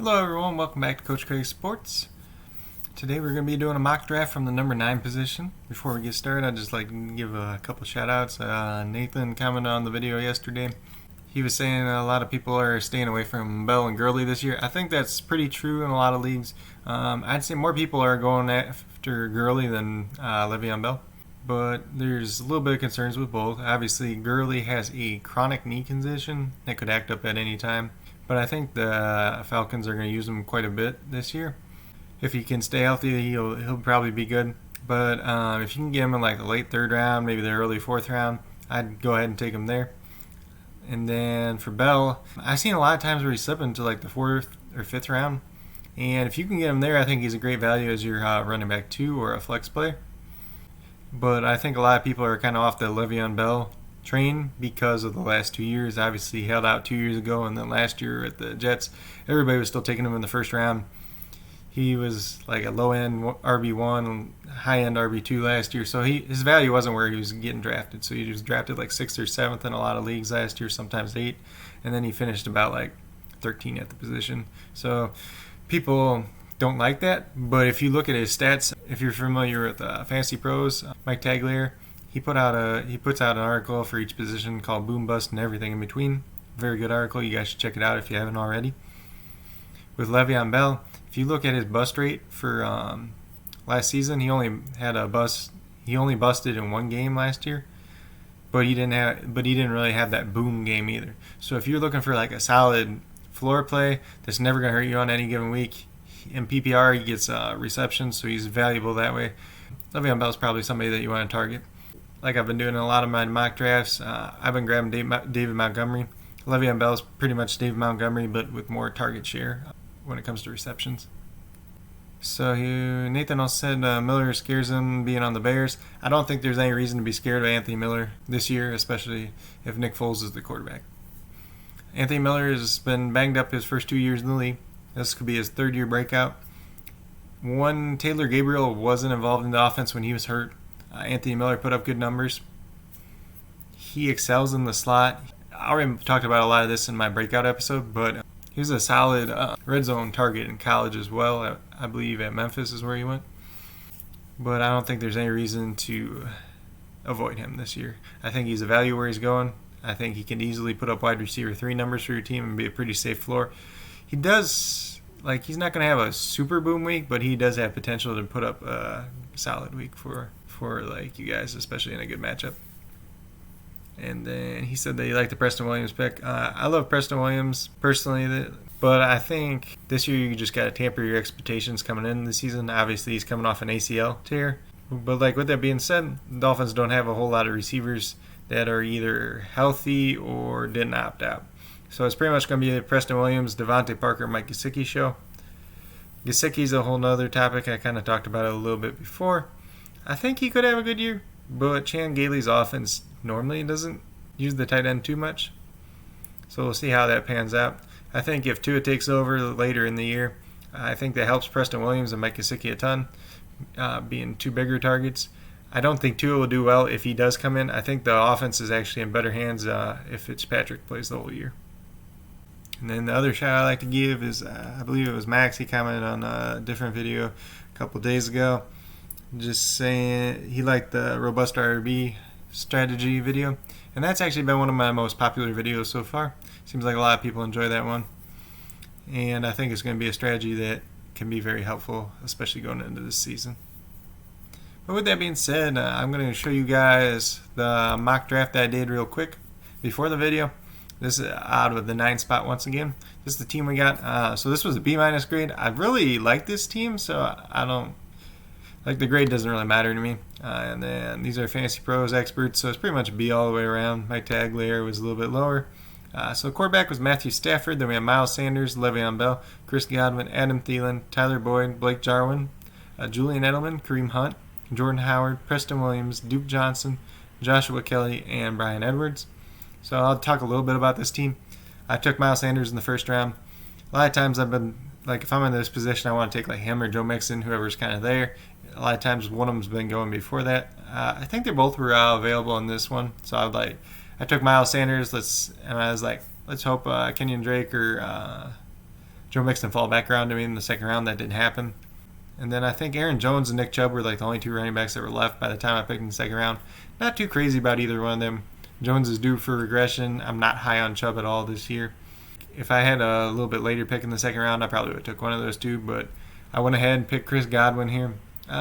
Hello everyone, welcome back to Coach Craig Sports. Today we're going to be doing a mock draft from the number 9 position. Before we get started, I'd just like to give a couple shout outs. Nathan commented on the video yesterday. He was saying a lot of people are staying away from Bell and Gurley this year. I think that's pretty true in a lot of leagues. I'd say more people are going after Gurley than Le'Veon Bell. But there's a little bit of concerns with both. Obviously, Gurley has a chronic knee condition that could act up at any time. But I think the Falcons are going to use him quite a bit this year. If he can stay healthy, he'll probably be good. But if you can get him in like the late 3rd round, maybe the early 4th round, I'd go ahead and take him there. And then for Bell, I've seen a lot of times where he's slipping to like the 4th or 5th round. And if you can get him there, I think he's a great value as your running back 2 or a flex play. But I think a lot of people are kind of off the Le'Veon Bell train because of the last 2 years. Obviously, he held out 2 years ago, and then last year at the Jets, everybody was still taking him in the 1st round. He was like a low-end RB1, high-end RB2 last year, so his value wasn't where he was getting drafted. So he was drafted like 6th or 7th in a lot of leagues last year, sometimes 8, and then he finished about like 13 at the position. So people don't like that, but if you look at his stats, if you're familiar with Fantasy Pros, Mike Tagliere, he puts out an article for each position called Boom, Bust, and Everything in Between. Very good article. You guys should check it out if you haven't already. With Le'Veon Bell, if you look at his bust rate for last season, he only busted in 1 game last year, but he didn't really have that boom game either. So if you're looking for like a solid floor play that's never going to hurt you on any given week, in PPR he gets receptions, so he's valuable that way. Le'Veon Bell is probably somebody that you want to target. Like I've been doing in a lot of my mock drafts, I've been grabbing David Montgomery. Le'Veon Bell is pretty much David Montgomery, but with more target share when it comes to receptions. So Nathan also said Miller scares him being on the Bears. I don't think there's any reason to be scared of Anthony Miller this year, especially if Nick Foles is the quarterback. Anthony Miller has been banged up his first 2 years in the league. This could be his 3rd year breakout. Taylor Gabriel wasn't involved in the offense when he was hurt. Anthony Miller put up good numbers. He excels in the slot. I already talked about a lot of this in my breakout episode, but he was a solid red zone target in college as well. I believe at Memphis is where he went. But I don't think there's any reason to avoid him this year. I think he's a value where he's going. I think he can easily put up wide receiver 3 numbers for your team and be a pretty safe floor. He does, he's not going to have a super boom week, but he does have potential to put up a solid week for you guys, especially in a good matchup. And then he said that he liked the Preston Williams pick. I love Preston Williams personally, but I think this year you just got to temper your expectations coming in the season. Obviously, he's coming off an ACL tear. But with that being said, the Dolphins don't have a whole lot of receivers that are either healthy or didn't opt out. So it's pretty much going to be the Preston Williams, Devontae Parker, Mike Gesicki show. Gesicki's a whole nother topic. I kind of talked about it a little bit before. I think he could have a good year, but Chan Gailey's offense normally doesn't use the tight end too much. So we'll see how that pans out. I think if Tua takes over later in the year, I think that helps Preston Williams and Mike Gesicki a ton, being 2 bigger targets. I don't think Tua will do well if he does come in. I think the offense is actually in better hands if Fitzpatrick plays the whole year. And then the other shout I like to give is, I believe it was Max. He commented on a different video a couple of days ago, just saying he liked the robust RB strategy video. And that's actually been one of my most popular videos so far. Seems like a lot of people enjoy that one. And I think it's going to be a strategy that can be very helpful, especially going into this season. But with that being said, I'm going to show you guys the mock draft that I did real quick before the video. This is out of the 9 spot once again. This is the team we got. So this was a B- grade. I really like this team, so I don't like the grade doesn't really matter to me. And then these are Fantasy Pros experts, so it's pretty much a B all the way around. Mike Tagliere was a little bit lower. So quarterback was Matthew Stafford. Then we have Miles Sanders, Le'Veon Bell, Chris Godwin, Adam Thielen, Tyler Boyd, Blake Jarwin, Julian Edelman, Kareem Hunt, Jordan Howard, Preston Williams, Duke Johnson, Joshua Kelly, and Bryan Edwards. So I'll talk a little bit about this team. I took Miles Sanders in the 1st round. A lot of times I've been, if I'm in this position, I want to take him or Joe Mixon, whoever's kind of there. A lot of times one of them's been going before that. I think they both were available in this one. So I took Miles Sanders. And I was like, let's hope Kenyon Drake or Joe Mixon fall back around to me in the second round. That didn't happen. And then I think Aaron Jones and Nick Chubb were like the only two running backs that were left by the time I picked in the second round. Not too crazy about either one of them. Jones is due for regression. I'm not high on Chubb at all this year. If I had a little bit later pick in the second round, I probably would have took one of those two, but I went ahead and picked Chris Godwin here.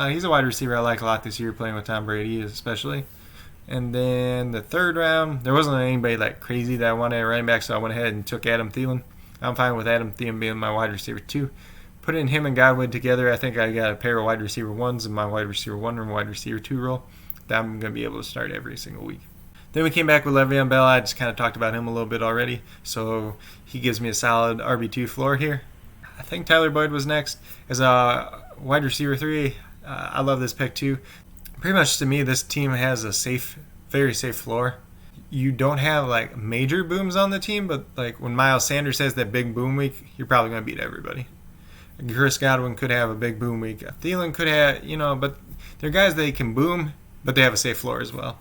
He's a wide receiver I like a lot this year, playing with Tom Brady especially. And then the third round, there wasn't anybody like crazy that I wanted at running back, so I went ahead and took Adam Thielen. I'm fine with Adam Thielen being my wide receiver too. Putting him and Godwin together, I think I got a pair of wide receiver ones in my wide receiver one and wide receiver two role that I'm going to be able to start every single week. Then we came back with Le'Veon Bell. I just kind of talked about him a little bit already, so he gives me a solid RB2 floor here. I think Tyler Boyd was next. As a wide receiver 3, I love this pick too. Pretty much to me, this team has a safe, very safe floor. You don't have like major booms on the team, but like when Miles Sanders has that big boom week, you're probably going to beat everybody. Chris Godwin could have a big boom week. Thielen could have, but they're guys that can boom, but they have a safe floor as well.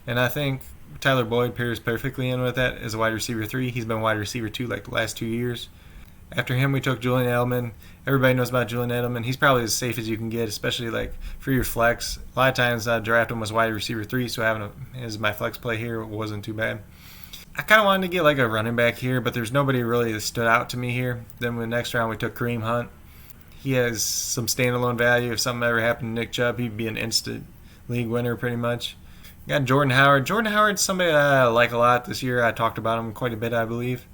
And I think Tyler Boyd pairs perfectly in with that as a wide receiver 3. He's been wide receiver 2 like the last 2 years. After him, we took Julian Edelman. Everybody knows about Julian Edelman. He's probably as safe as you can get, especially like for your flex. A lot of times I draft him as wide receiver 3, so having him as my flex play here wasn't too bad. I kind of wanted to get like a running back here, but there's nobody really that stood out to me here. Then in the next round, we took Kareem Hunt. He has some standalone value. If something ever happened to Nick Chubb, he'd be an instant league winner pretty much. Got Jordan Howard. Jordan Howard's somebody that I like a lot this year. I talked about him quite a bit, I believe.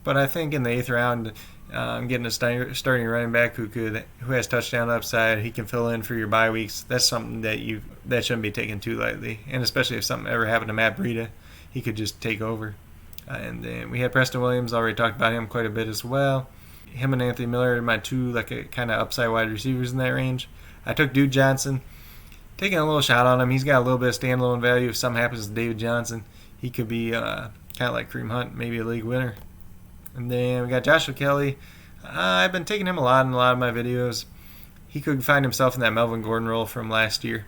But I think in the 8th round, I'm getting a starting running back who has touchdown upside. He can fill in for your bye weeks. That's something that shouldn't be taken too lightly. And especially if something ever happened to Matt Breida, he could just take over. And then we had Preston Williams. Already talked about him quite a bit as well. Him and Anthony Miller are my two like a kind of upside wide receivers in that range. I took Duke Johnson. Taking a little shot on him. He's got a little bit of standalone value. If something happens to David Johnson, he could be kind of like Kareem Hunt, maybe a league winner. And then we got Joshua Kelly. I've been taking him a lot in a lot of my videos. He could find himself in that Melvin Gordon role from last year.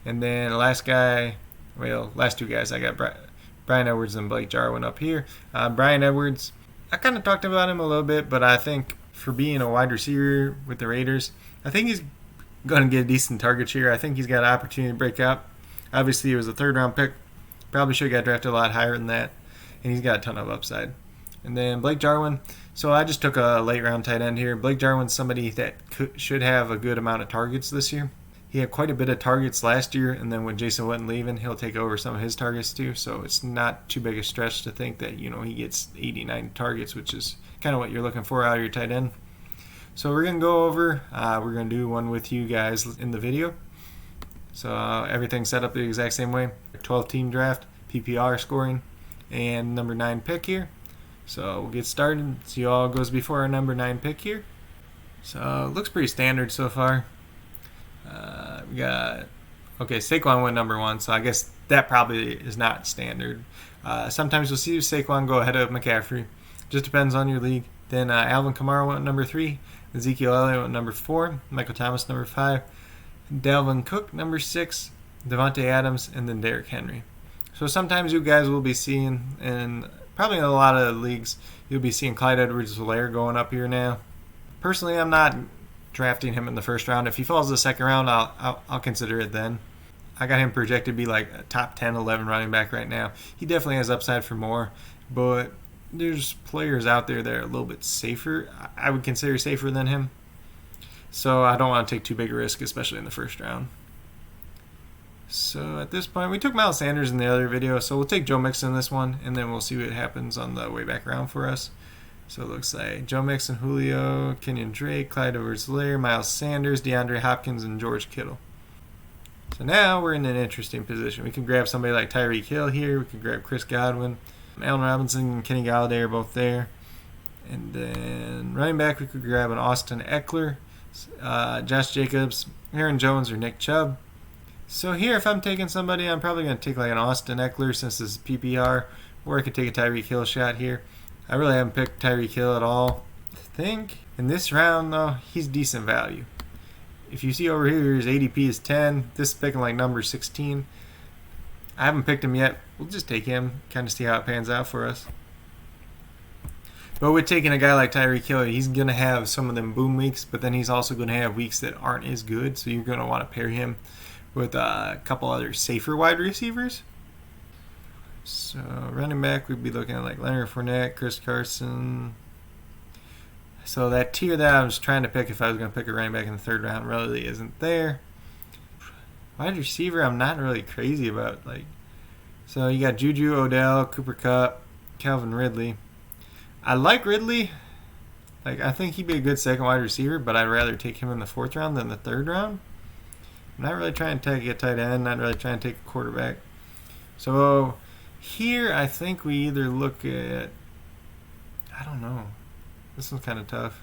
And then the last two guys, I got Bryan Edwards and Blake Jarwin up here. Bryan Edwards, I kind of talked about him a little bit, but I think for being a wide receiver with the Raiders, I think he's going to get a decent target share. I think he's got an opportunity to break out. Obviously, he was a 3rd-round pick. Probably should have got drafted a lot higher than that. And he's got a ton of upside. And then Blake Jarwin. So I just took a late-round tight end here. Blake Jarwin's somebody that should have a good amount of targets this year. He had quite a bit of targets last year, and then with Jason Witten leaving, he'll take over some of his targets too. So it's not too big a stretch to think that he gets 89 targets, which is kind of what you're looking for out of your tight end. So we're going to go over, we're going to do one with you guys in the video. So everything's set up the exact same way. 12-team draft, PPR scoring, and number 9 pick here. So we'll get started. See how all goes before our number 9 pick here. So it looks pretty standard so far. We got, Saquon went number 1, so I guess that probably is not standard. Sometimes you'll see Saquon go ahead of McCaffrey. Just depends on your league. Then Alvin Kamara went number 3. Ezekiel Elliott went number 4. Michael Thomas number 5. Dalvin Cook number 6. Devontae Adams, and then Derrick Henry. So sometimes you guys will be seeing, and probably in a lot of leagues, you'll be seeing Clyde Edwards-Helaire going up here now. Personally, I'm not drafting him in the 1st round. If he falls to the 2nd round, I'll consider it then. I got him projected to be like a top 10, 11 running back right now. He definitely has upside for more, but there's players out there that are a little bit safer. I would consider safer than him. So I don't want to take too big a risk, especially in the 1st round. So at this point, we took Miles Sanders in the other video, so we'll take Joe Mixon in this one, and then we'll see what happens on the way back around for us. So it looks like Joe Mixon, Julio, Kenyon Drake, Clyde Edwards-Helaire, Miles Sanders, DeAndre Hopkins, and George Kittle. So now we're in an interesting position. We can grab somebody like Tyreek Hill here. We can grab Chris Godwin. Allen Robinson and Kenny Galladay are both there. And then running back, we could grab an Austin Eckler, Josh Jacobs, Aaron Jones, or Nick Chubb. So here, if I'm taking somebody, I'm probably going to take like an Austin Eckler since this is PPR, or I could take a Tyreek Hill shot here. I really haven't picked Tyreek Hill at all. I think in this round, though, he's decent value. If you see over here, his ADP is 10. This is picking like number 16. I haven't picked him yet. We'll just take him, kind of see how it pans out for us. But with taking a guy like Tyreek Hill, he's going to have some of them boom weeks, but then he's also going to have weeks that aren't as good. So you're going to want to pair him with a couple other safer wide receivers. So running back, we'd be looking at like Leonard Fournette, Chris Carson. So that tier that I was trying to pick if I was going to pick a running back in the third round really isn't there. Wide receiver, I'm not really crazy about. So you got Juju, Odell, Cooper Kupp, Calvin Ridley. I like Ridley. I think he'd be a good second wide receiver, but I'd rather take him in the fourth round than the third round. I'm not really trying to take a tight end, not really trying to take a quarterback. So here I think we either look at, I don't know. This one's kind of tough.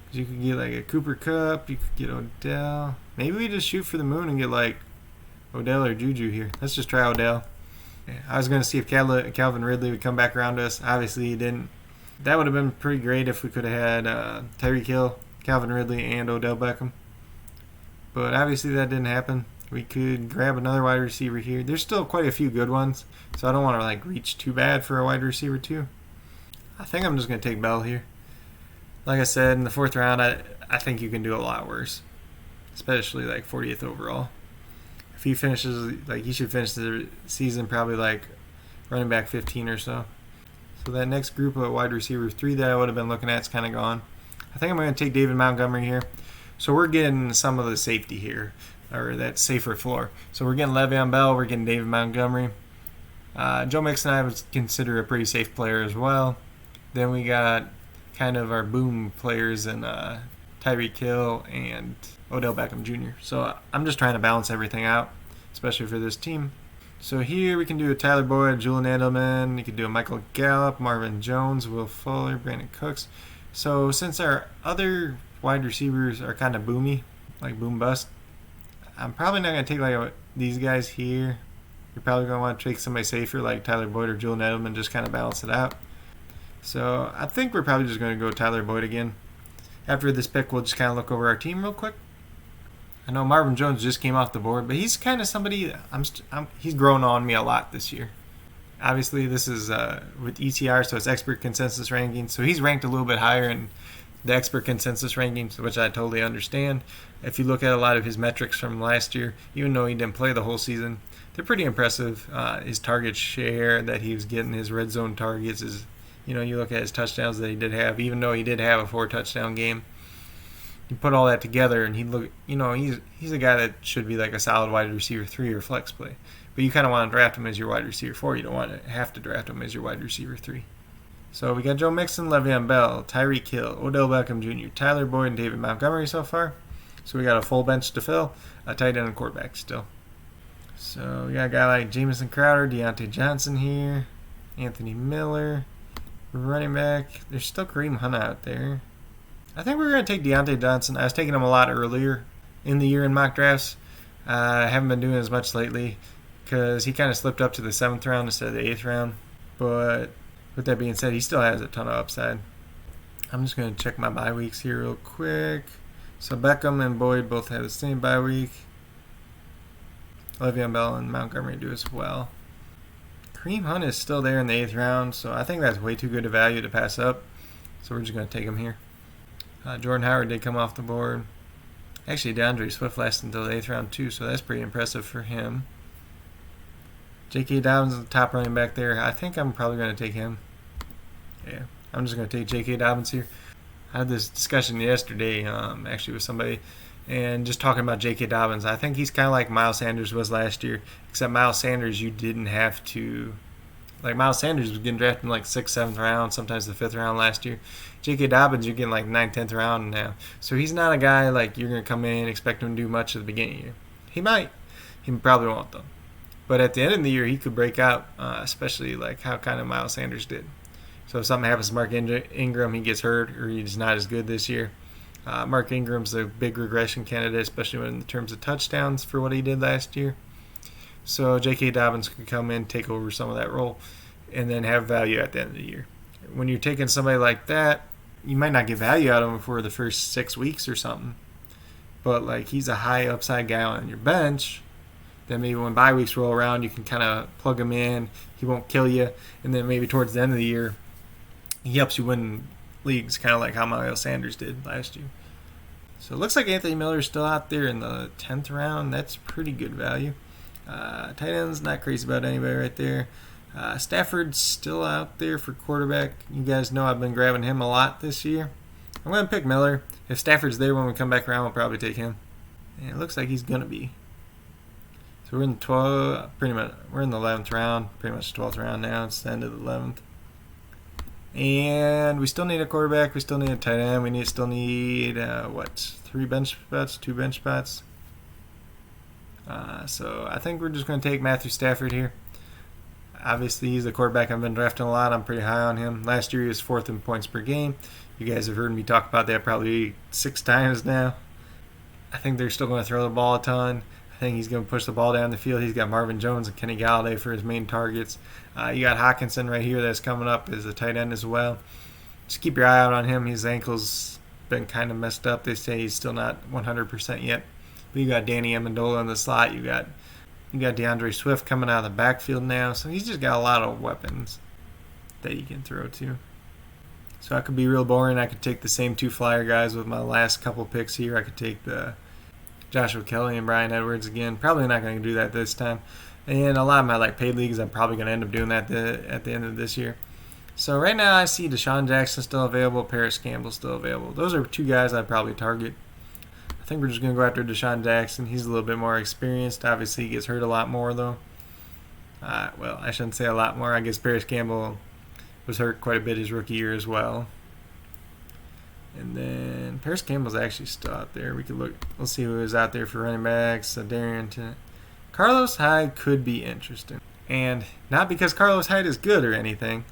Because you could get like a Cooper Kupp, you could get Odell. Maybe we just shoot for the moon and get like Odell or Juju here. Let's just try Odell. I was going to see if Calvin Ridley would come back around to us. Obviously, he didn't. That would have been pretty great if we could have had Tyreek Hill, Calvin Ridley, and Odell Beckham. But obviously, that didn't happen. We could grab another wide receiver here. There's still quite a few good ones, so I don't want to reach too bad for a wide receiver too. I think I'm just going to take Bell here. Like I said, in the fourth round, I think you can do a lot worse, especially 40th overall. If he finishes, he should finish the season probably running back 15 or so. So that next group of wide receiver 3 that I would have been looking at is kind of gone. I think I'm going to take David Montgomery here. So we're getting some of the safety here, or that safer floor. So we're getting Le'Veon Bell, we're getting David Montgomery. Joe Mixon I would consider a pretty safe player as well. Then we got kind of our boom players in Tyreek Hill and Odell Beckham Jr. So I'm just trying to balance everything out, especially for this team. So here we can do a Tyler Boyd, Julian Edelman. You could do a Michael Gallup, Marvin Jones, Will Fuller, Brandon Cooks. So since our other wide receivers are kind of boomy, like boom bust, I'm probably not going to take these guys here. You're probably going to want to take somebody safer like Tyler Boyd or Julian Edelman, just kind of balance it out. So I think we're probably just going to go Tyler Boyd again. After this pick, we'll just kind of look over our team real quick. I know Marvin Jones just came off the board, but he's kind of somebody he's grown on me a lot this year. Obviously, this is with ETR, so it's expert consensus rankings. So he's ranked a little bit higher in the expert consensus rankings, which I totally understand. If you look at a lot of his metrics from last year, even though he didn't play the whole season, they're pretty impressive. His target share that he was getting, his red zone targets, you look at his touchdowns that he did have, even though he did have a 4-touchdown game. You put all that together, and he's a guy that should be a solid wide receiver 3 or flex play. But you kind of want to draft him as your wide receiver 4. You don't want to have to draft him as your wide receiver 3. So we got Joe Mixon, Le'Veon Bell, Tyreek Hill, Odell Beckham Jr., Tyler Boyd, and David Montgomery so far. So we got a full bench to fill, a tight end and quarterback still. So we got a guy like Jamison Crowder, Deontay Johnson here, Anthony Miller, running back. There's still Kareem Hunt out there. I think we're going to take Deontay Johnson. I was taking him a lot earlier in the year in mock drafts. I haven't been doing as much lately because he kind of slipped up to the 7th round instead of the 8th round. But with that being said, he still has a ton of upside. I'm just going to check my bye weeks here real quick. So Beckham and Boyd both have the same bye week. Le'Veon Bell and Montgomery do as well. Kareem Hunt is still there in the 8th round, so I think that's way too good a value to pass up. So we're just going to take him here. Jordan Howard did come off the board. Actually, DeAndre Swift lasted until the 8th round too, so that's pretty impressive for him. J.K. Dobbins is the top running back there. I think I'm probably going to take him. Yeah, I'm just going to take J.K. Dobbins here. I had this discussion yesterday, actually with somebody, and just talking about J.K. Dobbins. I think he's kind of like Miles Sanders was last year, except Miles Sanders, you didn't have to. Miles Sanders was getting drafted in 6th, 7th round, sometimes the 5th round last year. J.K. Dobbins, you're getting 9th, 10th round now. So he's not a guy you're going to come in and expect him to do much at the beginning of the year. He might. He probably won't, though. But at the end of the year, he could break out, especially how kind of Miles Sanders did. So if something happens to Mark Ingram, he gets hurt, or he's not as good this year. Mark Ingram's a big regression candidate, especially in terms of touchdowns for what he did last year. So J.K. Dobbins could come in, take over some of that role, and then have value at the end of the year. When you're taking somebody like that, you might not get value out of him for the first 6 weeks or something. But he's a high upside guy on your bench. Then maybe when bye weeks roll around, you can kind of plug him in. He won't kill you. And then maybe towards the end of the year, he helps you win leagues, kind of like how Miles Sanders did last year. So it looks like Anthony Miller's still out there in the 10th round. That's pretty good value. Tight end's not crazy about anybody right there. Stafford's still out there for quarterback. You guys know I've been grabbing him a lot this year. I'm going to pick Miller. If Stafford's there when we come back around, we'll probably take him. And it looks like he's going to be. So we're in 12, pretty much. We're in the 11th round, pretty much the 12th round now. It's the end of the 11th. And we still need a quarterback. We still need a tight end. We still need 3 bench spots, 2 bench spots. So I think we're just going to take Matthew Stafford here. Obviously, he's the quarterback I've been drafting a lot. I'm pretty high on him. Last year, he was 4th in points per game. You guys have heard me talk about that probably 6 times now. I think they're still going to throw the ball a ton. I think he's going to push the ball down the field. He's got Marvin Jones and Kenny Galladay for his main targets. You got Hawkinson right here that's coming up as a tight end as well. Just keep your eye out on him. His ankle's been kind of messed up. They say he's still not 100% yet. But you got Danny Amendola in the slot. You got DeAndre Swift coming out of the backfield now. So he's just got a lot of weapons that you can throw to. So I could be real boring. I could take the same 2 flyer guys with my last couple picks here. I could take the Joshua Kelly and Bryan Edwards again. Probably not going to do that this time. And a lot of my paid leagues, I'm probably going to end up doing that at the end of this year. So right now I see Deshaun Jackson still available, Paris Campbell still available. Those are 2 guys I'd probably target. I think we're just going to go after Deshaun Jackson. He's a little bit more experienced. Obviously, he gets hurt a lot more, though. Well, I shouldn't say a lot more. I guess Paris Campbell was hurt quite a bit his rookie year as well. And then Paris Campbell's actually still out there. We could look. We'll see who is out there for running backs. Darrington. Carlos Hyde could be interesting. And not because Carlos Hyde is good or anything.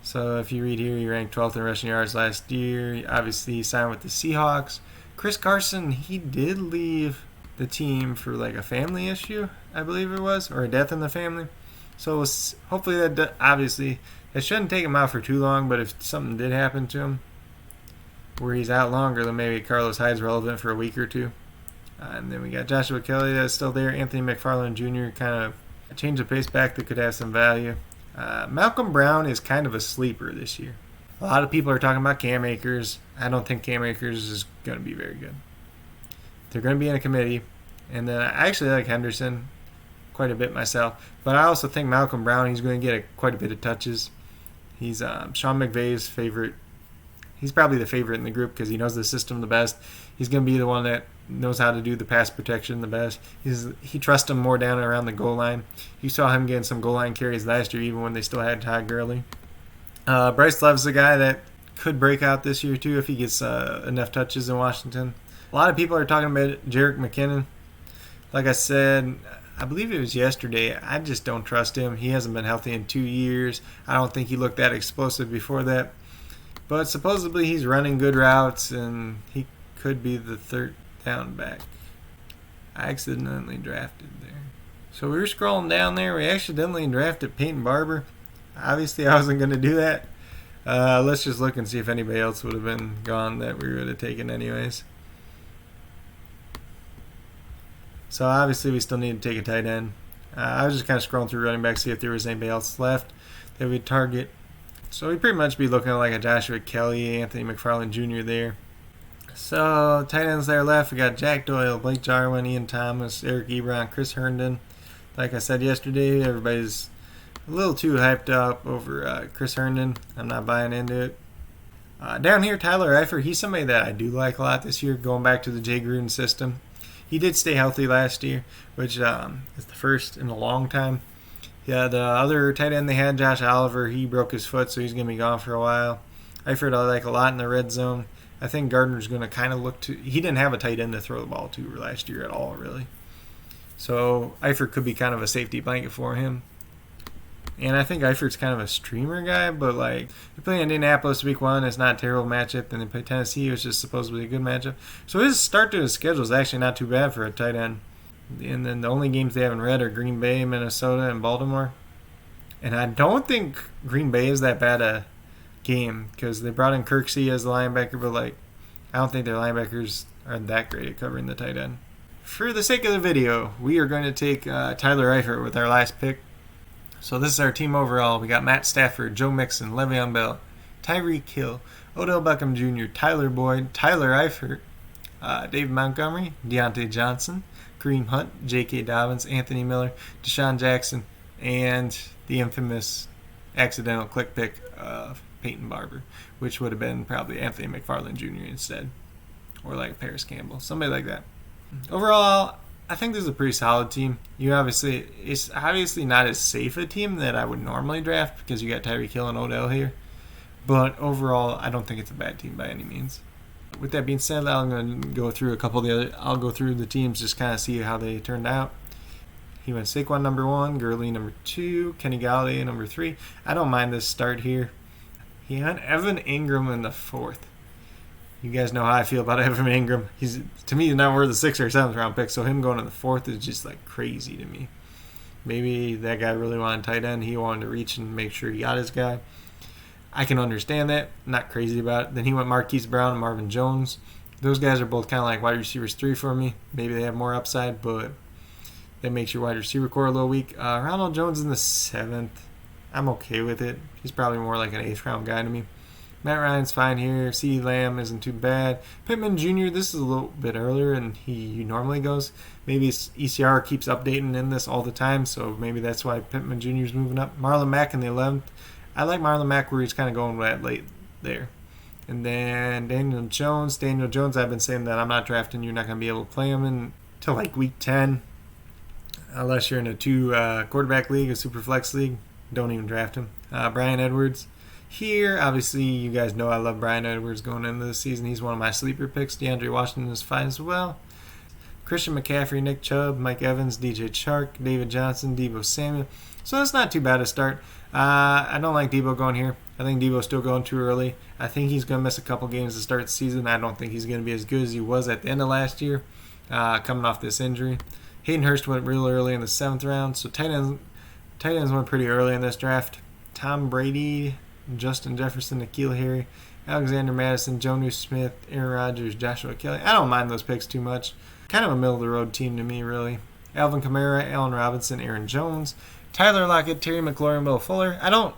So if you read here, he ranked 12th in rushing yards last year. Obviously, he signed with the Seahawks. Chris Carson, he did leave the team for a family issue, I believe it was, or a death in the family. So hopefully that, obviously, it shouldn't take him out for too long, but if something did happen to him where he's out longer, then maybe Carlos Hyde's relevant for a week or 2. And then we got Joshua Kelly that's still there. Anthony McFarland Jr. kind of a change of pace back that could have some value. Malcolm Brown is kind of a sleeper this year. A lot of people are talking about Cam Akers. I don't think Cam Akers is going to be very good. They're going to be in a committee. And then I actually like Henderson quite a bit myself. But I also think Malcolm Brown, he's going to get quite a bit of touches. He's Sean McVay's favorite. He's probably the favorite in the group because he knows the system the best. He's going to be the one that knows how to do the pass protection the best. He trusts him more down around the goal line. You saw him getting some goal line carries last year, even when they still had Todd Gurley. Bryce Love's the guy that could break out this year too if he gets enough touches in Washington. A lot of people are talking about Jerick McKinnon. Like I said, I believe it was yesterday, I just don't trust him. He hasn't been healthy in 2 years. I don't think he looked that explosive before that. But supposedly he's running good routes and he could be the 3rd down back. I accidentally drafted there. So we were scrolling down there. We accidentally drafted Peyton Barber. Obviously, I wasn't going to do that. Let's just look and see if anybody else would have been gone that we would have taken anyways. So obviously, we still need to take a tight end. I was just kind of scrolling through running back, see if there was anybody else left that we'd target. So we'd pretty much be looking at a Joshua Kelly, Anthony McFarland Jr. there. So tight ends there left. We got Jack Doyle, Blake Jarwin, Ian Thomas, Eric Ebron, Chris Herndon. Like I said yesterday, everybody's a little too hyped up over Chris Herndon. I'm not buying into it. Down here, Tyler Eifert, he's somebody that I do like a lot this year, going back to the Jay Gruden system. He did stay healthy last year, which is the first in a long time. Yeah, the other tight end they had, Josh Oliver, he broke his foot, so he's going to be gone for a while. Eifert I like a lot in the red zone. I think Gardner's going to kind of look to... He didn't have a tight end to throw the ball to last year at all, really. So Eifert could be kind of a safety blanket for him. And I think Eifert's kind of a streamer guy, but they play Indianapolis week 1. It's not a terrible matchup. Then they play Tennessee, which is supposedly a good matchup. So his start to his schedule is actually not too bad for a tight end. And then the only games they haven't read are Green Bay, Minnesota, and Baltimore. And I don't think Green Bay is that bad a game because they brought in Kirksey as the linebacker, but I don't think their linebackers are that great at covering the tight end. For the sake of the video, we are going to take Tyler Eifert with our last pick. So this is our team overall. We got Matt Stafford, Joe Mixon, Le'Veon Bell, Tyreek Hill, Odell Beckham Jr., Tyler Boyd, Tyler Eifert, Dave Montgomery, Deontay Johnson, Kareem Hunt, J.K. Dobbins, Anthony Miller, Deshaun Jackson, and the infamous accidental click pick of Peyton Barber, which would have been probably Anthony McFarland Jr. instead, or like Paris Campbell, somebody like that. Overall, I think this is a pretty solid team. It's obviously not as safe a team that I would normally draft because you got Tyreek Hill and Odell here, but overall, I don't think it's a bad team by any means. With that being said, I'm going to go through a couple of the other. I'll go through the teams, just kind of see how they turned out. He went Saquon number 1, Gurley number 2, Kenny Galladay number 3. I don't mind this start here. He had Evan Ingram in the 4th. You guys know how I feel about Evan Ingram. To me, he's not worth the 6th or 7th round pick, so him going in the 4th is just like crazy to me. Maybe that guy really wanted tight end. He wanted to reach and make sure he got his guy. I can understand that. Not crazy about it. Then he went Marquise Brown and Marvin Jones. Those guys are both kind of like wide receivers 3 for me. Maybe they have more upside, but that makes your wide receiver core a little weak. Ronald Jones in the 7th. I'm okay with it. He's probably more like an 8th round guy to me. Matt Ryan's fine here. CeeDee Lamb isn't too bad. Pittman Jr., this is a little bit earlier than he normally goes. Maybe ECR keeps updating in this all the time, so maybe that's why Pittman Jr. is moving up. Marlon Mack in the 11th. I like Marlon Mack where he's kind of going that late there. And then Daniel Jones. Daniel Jones, I've been saying that I'm not drafting. You're not going to be able to play him until like week 10. Unless you're in a 2 quarterback league, a super flex league. Don't even draft him. Bryan Edwards. Here, obviously, you guys know I love Bryan Edwards going into the season. He's one of my sleeper picks. DeAndre Washington is fine as well. Christian McCaffrey, Nick Chubb, Mike Evans, DJ Chark, David Johnson, Deebo Samuel. So that's not too bad a start. I don't like Deebo going here. I think Deebo's still going too early. I think he's going to miss a couple games to start the season. I don't think he's going to be as good as he was at the end of last year, coming off this injury. Hayden Hurst went real early in the 7th round, so tight ends went pretty early in this draft. Tom Brady, Justin Jefferson, N'Keal Harry, Alexander Madison, Jonnu Smith, Aaron Rodgers, Joshua Kelly. I don't mind those picks too much. Kind of a middle-of-the-road team to me, really. Alvin Kamara, Allen Robinson, Aaron Jones, Tyler Lockett, Terry McLaurin, Will Fuller. I don't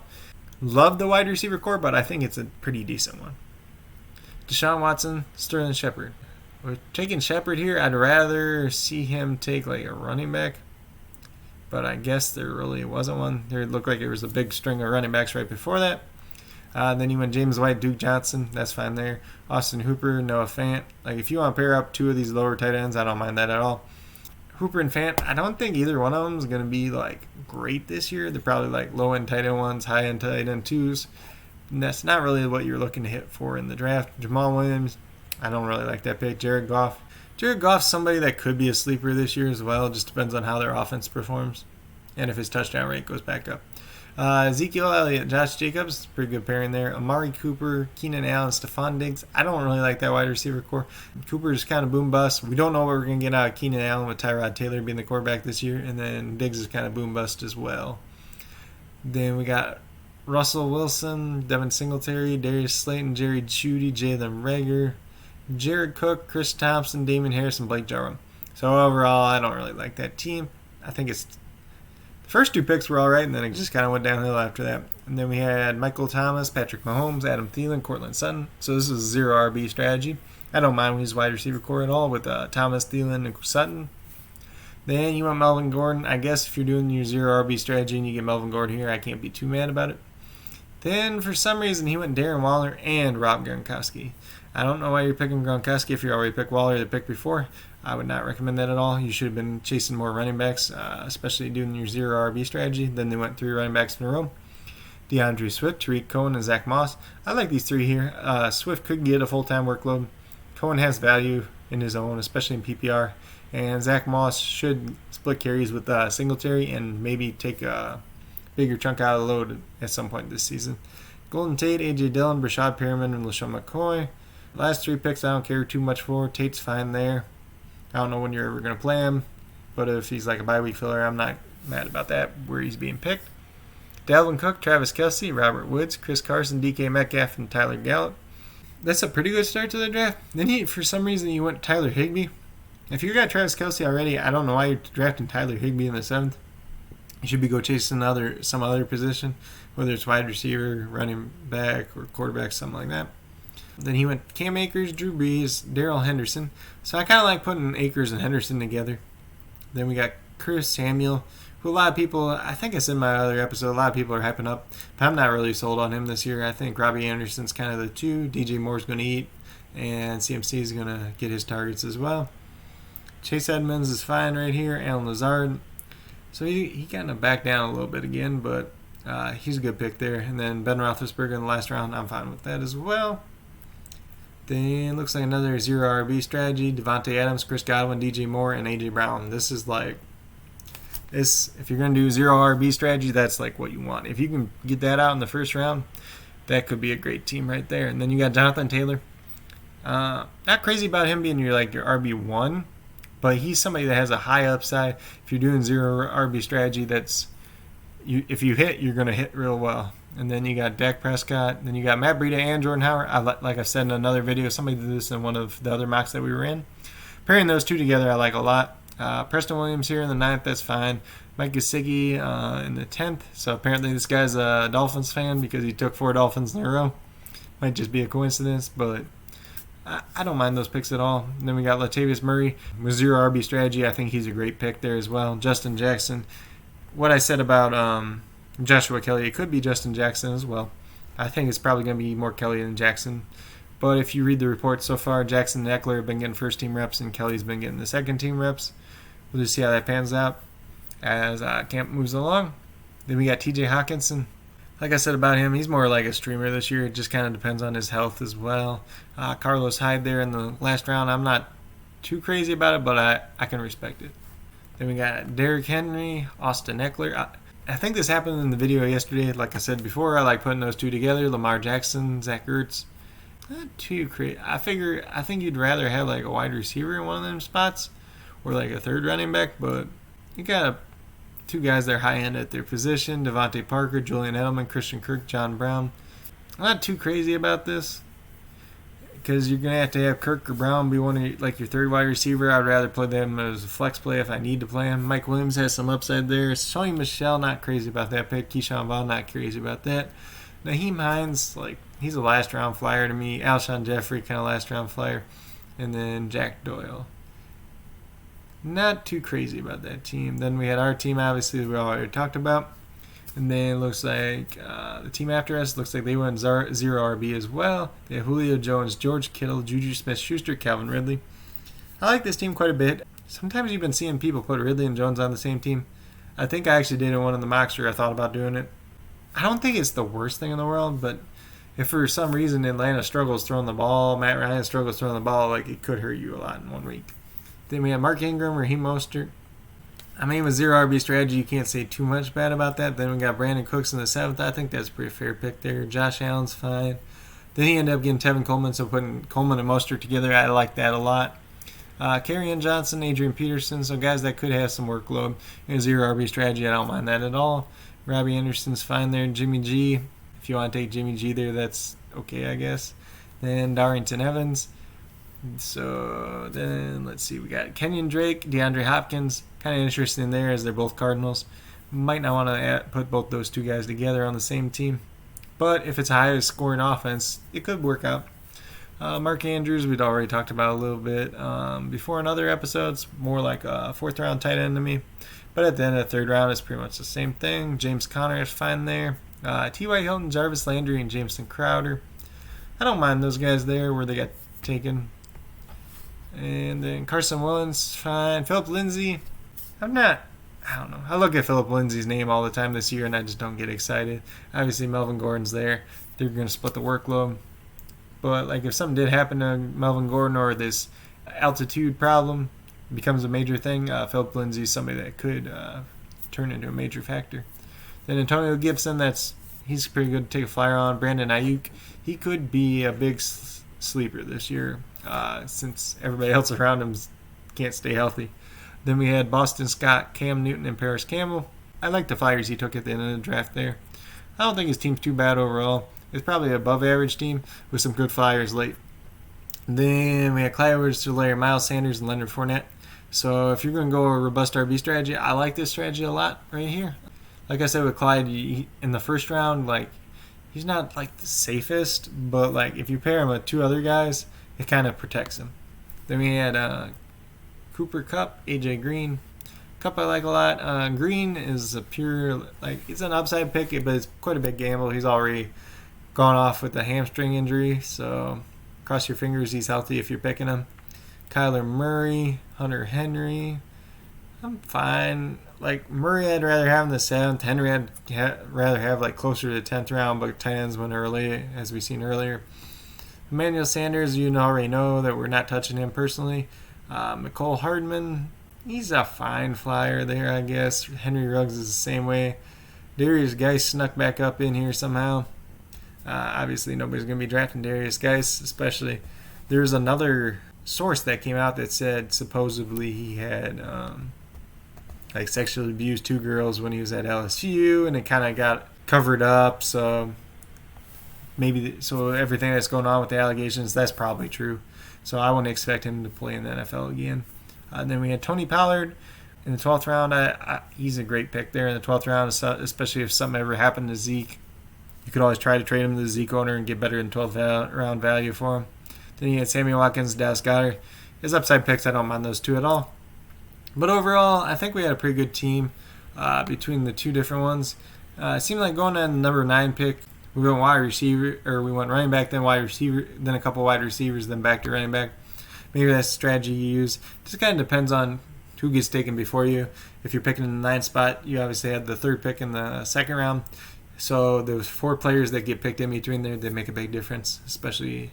love the wide receiver core, but I think it's a pretty decent one. Deshaun Watson, Sterling Shepard. We're taking Shepard here. I'd rather see him take like a running back, but I guess there really wasn't one. There looked like there was a big string of running backs right before that. Then you went James White, Duke Johnson. That's fine there. Austin Hooper, Noah Fant. Like if you want to pair up 2 of these lower tight ends, I don't mind that at all. Hooper and Fant, I don't think either one of them is going to be like great this year. They're probably like low end tight end 1s, high end tight end 2s. And that's not really what you're looking to hit for in the draft. Jamal Williams, I don't really like that pick. Jared Goff. Jared Goff's somebody that could be a sleeper this year as well. It just depends on how their offense performs and if his touchdown rate goes back up. Ezekiel Elliott, Josh Jacobs, pretty good pairing there. Amari Cooper, Keenan Allen, Stephon Diggs. I don't really like that wide receiver core. Cooper is kind of boom bust. We don't know what we're going to get out of Keenan Allen with Tyrod Taylor being the quarterback this year. And then Diggs is kind of boom bust as well. Then we got Russell Wilson, Devin Singletary, Darius Slayton, Jerry Jeudy, Jalen Reagor, Jared Cook, Chris Thompson, Damon Harris, and Blake Jarwin. So overall, I don't really like that team. I think it's first 2 picks were all right, and then it just kind of went downhill after that. And then we had Michael Thomas, Patrick Mahomes, Adam Thielen, Cortland Sutton. So this is a 0 RB strategy. I don't mind his wide receiver core at all with Thomas, Thielen, and Sutton. Then you want Melvin Gordon. I guess if you're doing your 0 RB strategy and you get Melvin Gordon here, I can't be too mad about it. Then for some reason he went Darren Waller and Rob Gronkowski. I don't know why you're picking Gronkowski if you already picked Waller the pick before. I would not recommend that at all. You should have been chasing more running backs, especially doing your 0 RB strategy. Then they went 3 running backs in a row. DeAndre Swift, Tariq Cohen, and Zach Moss. I like these 3 here. Swift could get a full-time workload. Cohen has value in his own, especially in PPR. And Zach Moss should split carries with Singletary and maybe take a bigger chunk out of the load at some point this season. Golden Tate, A.J. Dillon, Brashad Perriman, and LaShawn McCoy. Last 3 picks I don't care too much for. Tate's fine there. I don't know when you're ever going to play him, but if he's like a bye week filler, I'm not mad about that, where he's being picked. Dalvin Cook, Travis Kelce, Robert Woods, Chris Carson, DK Metcalf, and Tyler Gallup. That's a pretty good start to the draft. Then for some reason, you went Tyler Higbee. If you got Travis Kelce already, I don't know why you're drafting Tyler Higbee in the 7th. You should be go chasing some other position, whether it's wide receiver, running back, or quarterback, something like that. Then he went Cam Akers, Drew Brees, Darrell Henderson. So I kind of like putting Akers and Henderson together. Then we got Curtis Samuel, who a lot of people, I think I said in my other episode, a lot of people are hyping up, but I'm not really sold on him this year. I think Robbie Anderson's kind of the two. DJ Moore's going to eat, and CMC is going to get his targets as well. Chase Edmonds is fine right here. Allen Lazard. So he kind of backed down a little bit again, but he's a good pick there. And then Ben Roethlisberger in the last round, I'm fine with that as well. Then looks like another zero RB strategy. Devontae Adams, Chris Godwin, DJ Moore, and AJ Brown. This is like this. If you're gonna do zero RB strategy, that's like what you want. If you can get that out in the first round, that could be a great team right there. And then you got Jonathan Taylor. Not crazy about him being your RB1, but he's somebody that has a high upside. If you're doing zero RB strategy, if you hit, you're gonna hit real well. And then you got Dak Prescott. Then you got Matt Breida and Jordan Howard. Like I said in another video, somebody did this in one of the other mocks that we were in. Pairing those two together, I like a lot. Preston Williams here in the 9th, that's fine. Mike Gesicki in the 10th. So apparently this guy's a Dolphins fan because he took 4 Dolphins in a row. Might just be a coincidence, but I don't mind those picks at all. And then we got Latavius Murray with zero RB strategy. I think he's a great pick there as well. Justin Jackson. What I said about Joshua Kelly, it could be Justin Jackson as well. I think it's probably going to be more Kelly than Jackson. But if you read the reports so far, Jackson and Eckler have been getting first-team reps, and Kelly's been getting the second-team reps. We'll just see how that pans out as camp moves along. Then we got TJ Hawkinson. Like I said about him, he's more like a streamer this year. It just kind of depends on his health as well. Carlos Hyde there in the last round. I'm not too crazy about it, but I can respect it. Then we got Derrick Henry, Austin Eckler. I think this happened in the video yesterday. Like I said before, I like putting those two together. Lamar Jackson, Zach Ertz. Not too crazy. I think you'd rather have like a wide receiver in one of them spots or like a third running back, but you got two guys that are high end at their position. Devontae Parker, Julian Edelman, Christian Kirk, John Brown. I'm not too crazy about this because you're going to have Kirk or Brown be one of your third wide receiver. I'd rather play them as a flex play if I need to play him. Mike Williams has some upside there. Sony Michel, not crazy about that pick. Keyshawn Vaughn, not crazy about that. Naheem Hines, he's a last round flyer to me. Alshon Jeffrey, kind of last round flyer. And then Jack Doyle. Not too crazy about that team. Then we had our team, obviously, we already talked about. And then it looks like the team after us looks like they went zero RB as well. They have Julio Jones, George Kittle, Juju Smith-Schuster, Calvin Ridley. I like this team quite a bit. Sometimes you've been seeing people put Ridley and Jones on the same team. I think I actually did it one of the mocks where I thought about doing it. I don't think it's the worst thing in the world, but if for some reason Atlanta struggles throwing the ball, Matt Ryan struggles throwing the ball, it could hurt you a lot in 1 week. Then we have Mark Ingram, Raheem Mostert. I mean, with zero RB strategy, you can't say too much bad about that. Then we got Brandon Cooks in the 7th. I think that's a pretty fair pick there. Josh Allen's fine. Then he ended up getting Tevin Coleman, so putting Coleman and Mostert together, I like that a lot. Kerryon Johnson, Adrian Peterson, so guys that could have some workload. Zero RB strategy, I don't mind that at all. Robbie Anderson's fine there. Jimmy G, if you want to take Jimmy G there, that's okay, I guess. Then Darrington Evans. So then let's see, we got Kenyon Drake, DeAndre Hopkins. Kind of interesting there as they're both Cardinals. Might not want to put both those two guys together on the same team. But if it's a high scoring offense, it could work out. Mark Andrews, we'd already talked about a little bit before in other episodes. More like a 4th round tight end to me. But at the end of the 3rd round, it's pretty much the same thing. James Conner is fine there. T.Y. Hilton, Jarvis Landry, and Jameson Crowder. I don't mind those guys there where they got taken. And then Carson Wentz, fine. Philip Lindsay, I don't know. I look at Philip Lindsay's name all the time this year, and I just don't get excited. Obviously, Melvin Gordon's there. They're going to split the workload. But if something did happen to Melvin Gordon or this altitude problem becomes a major thing, Philip Lindsay is somebody that could turn into a major factor. Then Antonio Gibson, he's pretty good to take a flyer on. Brandon Ayuk, he could be a big sleeper this year. Since everybody else around him can't stay healthy. Then we had Boston Scott, Cam Newton, and Paris Campbell. I like the flyers he took at the end of the draft there. I don't think his team's too bad overall. It's probably an above-average team with some good flyers late. Then we had Clyde Edwards-Helaire, Miles Sanders, and Leonard Fournette. So if you're going to go a robust RB strategy, I like this strategy a lot right here. like I said with Clyde, in the first round, like he's not like the safest, but like if you pair him with two other guys, it kind of protects him. Then we had Cooper Kupp, AJ Green. Kupp I like a lot. Green is a pure, like, it's an upside pick, but it's quite a big gamble. He's already gone off with a hamstring injury, so cross your fingers he's healthy if you're picking him. Kyler Murray, Hunter Henry. I'm fine. Like, Murray I'd rather have in the 7th. Henry I'd rather have like closer to the 10th round, but tight ends went early, as we seen earlier. Emmanuel Sanders, you already know that we're not touching him personally. Mecole Hardman, he's a fine flyer there, I guess. Henry Ruggs is the same way. Darius Geis snuck back up in here somehow. Obviously, nobody's going to be drafting Darius Geis, especially. There's another source that came out that said supposedly he had like sexually abused 2 girls when he was at LSU, and it kind of got covered up. So everything that's going on with the allegations, that's probably true. So I wouldn't expect him to play in the NFL again. Then we had Tony Pollard in the 12th round. He's a great pick there in the 12th round, especially if something ever happened to Zeke. You could always try to trade him to the Zeke owner and get better than 12th round value for him. Then you had Sammy Watkins, Dallas Goedert. His upside picks, I don't mind those two at all. But overall, I think we had a pretty good team between the two different ones. It seemed like going on the number 9 pick, we went wide receiver, or we went running back, then wide receiver, then a couple wide receivers, then back to running back. Maybe that's the strategy you use. It just kind of depends on who gets taken before you. If you're picking in the 9th spot, you obviously had the 3rd pick in the 2nd round. So those 4 players that get picked in between there, they make a big difference, especially.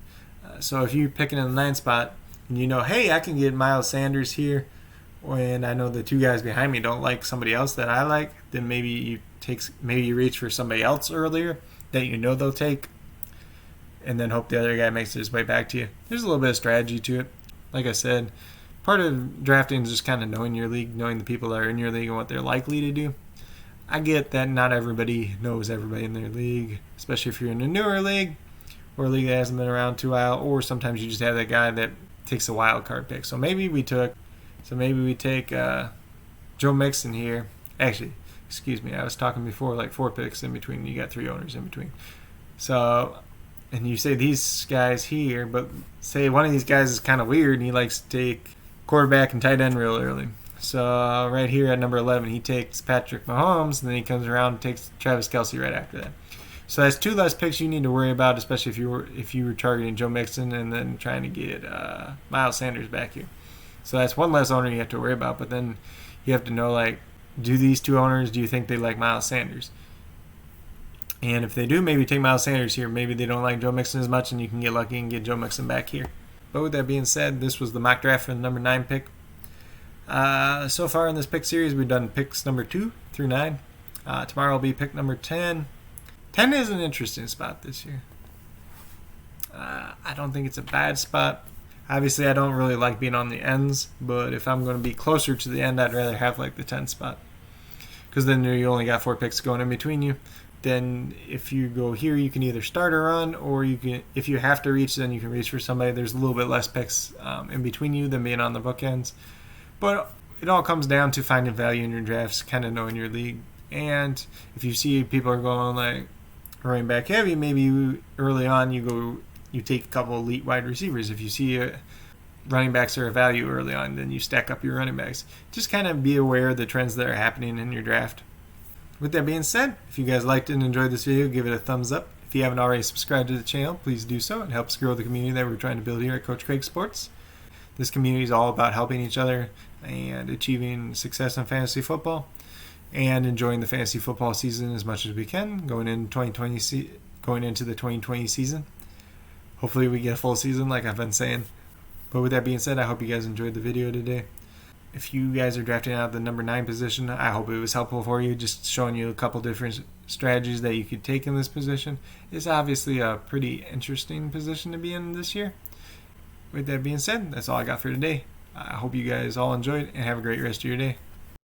So if you're picking in the 9th spot and you know, hey, I can get Miles Sanders here, and I know the 2 guys behind me don't like somebody else that I like, then maybe you reach for somebody else earlier that you know they'll take, and then hope the other guy makes his way back to you. There's a little bit of strategy to it. Like I said, part of drafting is just kind of knowing your league, knowing the people that are in your league and what they're likely to do. I get that not everybody knows everybody in their league, especially if you're in a newer league or a league that hasn't been around too while, or sometimes you just have that guy that takes a wild card pick. So maybe we take Joe Mixon here. Actually, excuse me, I was talking before, like 4 picks in between. You got 3 owners in between. So, and you say these guys here, but say one of these guys is kind of weird and he likes to take quarterback and tight end real early. So right here at number 11, he takes Patrick Mahomes, and then he comes around and takes Travis Kelce right after that. So that's 2 less picks you need to worry about, especially if you were targeting Joe Mixon and then trying to get Miles Sanders back here. So that's 1 less owner you have to worry about. But then you have to know, like, do these 2 owners, do you think they like Miles Sanders? And if they do, maybe take Miles Sanders here. Maybe they don't like Joe Mixon as much, and you can get lucky and get Joe Mixon back here. But with that being said, this was the mock draft for the number 9 pick. So far in this pick series, we've done picks number 2 through 9. Tomorrow will be pick number 10. 10 is an interesting spot this year. I don't think it's a bad spot. Obviously, I don't really like being on the ends, but if I'm going to be closer to the end, I'd rather have like the 10 spot. Because then you only got 4 picks going in between you. Then if you go here, you can either start or run, or you can, if you have to reach, then you can reach for somebody. There's a little bit less picks in between you than being on the bookends. But it all comes down to finding value in your drafts, kind of knowing your league. And if you see people are going like running back heavy, maybe early on you take a couple elite wide receivers. If you see running backs are a value early on, then you stack up your running backs. Just kind of be aware of the trends that are happening in your draft. With that being said, if you guys liked and enjoyed this video, give it a thumbs up. If you haven't already subscribed to the channel, please do so. It helps grow the community that we're trying to build here at Coach Craig Sports. This community is all about helping each other and achieving success in fantasy football and enjoying the fantasy football season as much as we can going into the 2020 season. Hopefully we get a full season like I've been saying. But with that being said, I hope you guys enjoyed the video today. If you guys are drafting out of the number 9 position, I hope it was helpful for you, just showing you a couple different strategies that you could take in this position. It's obviously a pretty interesting position to be in this year. With that being said, that's all I got for today. I hope you guys all enjoyed and have a great rest of your day.